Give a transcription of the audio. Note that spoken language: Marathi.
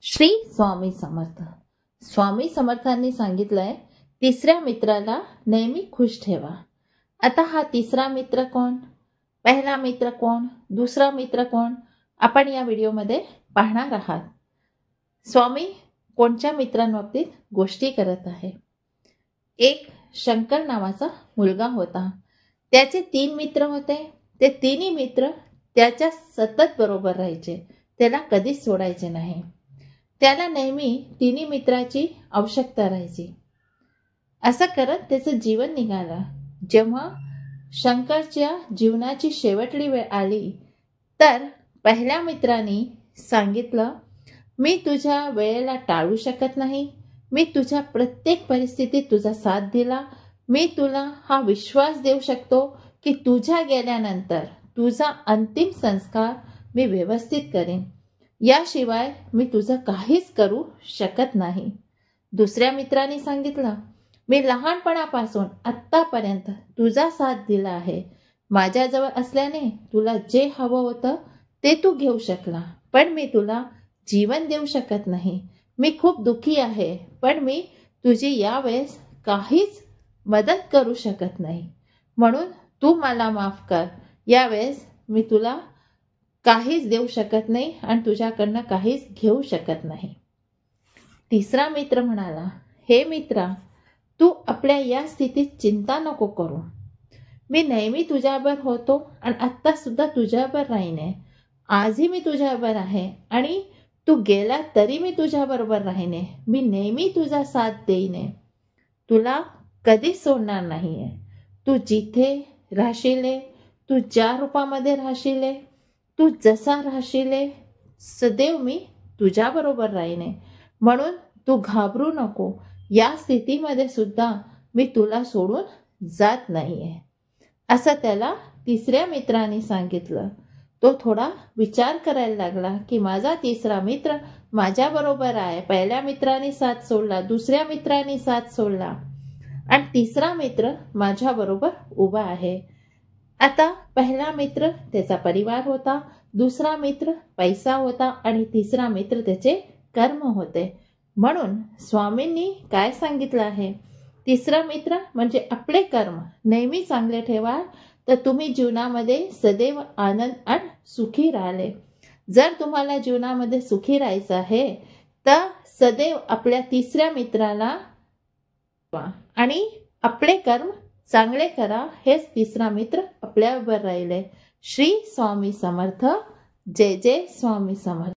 श्री स्वामी समर्थ. स्वामी समर्थांनी सांगितलंय, तिसऱ्या मित्राला नेहमी खुश ठेवा. आता हा तिसरा मित्र कोण, पहिला मित्र कोण, दुसरा मित्र कोण, आपण या व्हिडिओमध्ये पाहणार आहात. स्वामी कोणत्या मित्रांबाबतीत गोष्टी करत आहे. एक शंकर नावाचा मुलगा होता. त्याचे 3 मित्र होते. ते तिन्ही मित्र त्याच्या सतत बरोबर राहायचे, त्याला कधीच सोडायचे नाही. त्याला नेहमी तिन्ही मित्राची आवश्यकता राहायची. असं करत त्याचं जीवन निघालं. जेव्हा शंकरच्या जीवनाची शेवटली वेळ आली तर पहिल्या मित्राने सांगितलं, मी तुझ्या वेळेला टाळू शकत नाही. मी तुझ्या प्रत्येक परिस्थितीत तुझा साथ दिला. मी तुला हा विश्वास देऊ शकतो की तुझ्या गेल्यानंतर तुझा अंतिम संस्कार मी व्यवस्थित करेन. याशिवाय मी तुझं काहीच करू शकत नाही. दुसऱ्या मित्राने सांगितलं, मी लहानपणापासून आत्तापर्यंत तुझा साथ दिला आहे. माझ्याजवळ असल्याने तुला जे हवं होतं ते तू घेऊ शकला, पण मी तुला जीवन देऊ शकत नाही. मी खूप दुःखी आहे, पण मी तुझी यावेळेस काहीच मदत करू शकत नाही. म्हणून तू मला माफ कर. यावेळेस मी तुला काहीच देऊ शकत नाही आणि तुझ्याकडनं काहीच घेऊ शकत नाही. तिसरा मित्र म्हणाला, हे मित्रा, तू आपल्या या स्थितीत चिंता नको करू. मी नेहमी तुझ्याबरोबर होतो आणि आत्ता सुद्धा तुझ्याबरोबर राहीने. आजही मी तुझ्याबरोबर आहे आणि तू गेला तरी मी तुझ्याबरोबर राहीने. मी नेहमी तुझा साथ देईने. तुला कधीच सोडणार नाहीये. तू जिथे राहशीले, तू ज्या रूपामध्ये राहशीले, तू जसा राहशीले, सदैव मी तुझ्याबरोबर राहीने. म्हणून तू घाबरू नको. या स्थितीमध्ये सुद्धा मी तुला सोडून जात नाहीये. असं त्याला तिसऱ्या मित्राने सांगितलं. तो थोडा विचार करायला लागला की माझा तिसरा मित्र माझ्याबरोबर आहे. पहिल्या मित्राने साथ सोडला, दुसऱ्या मित्राने साथ सोडला आणि तिसरा मित्र माझ्याबरोबर उभा आहे. आता पहिला मित्र त्याचा परिवार होता, दुसरा मित्र पैसा होता आणि तिसरा मित्र त्याचे कर्म होते. म्हणून स्वामींनी काय सांगितलं आहे, तिसरा मित्र म्हणजे आपले कर्म नेहमी चांगले ठेवा, तर तुम्ही जीवनामध्ये सदैव आनंद आणि सुखी राहाले. जर तुम्हाला जीवनामध्ये सुखी राहायचं आहे तर सदैव आपल्या तिसऱ्या मित्राला आणि आपले कर्म चांगले करा. हेच तिसरा मित्र आपल्याबरोबर राहिले. श्री स्वामी समर्थ. जय जय स्वामी समर्थ.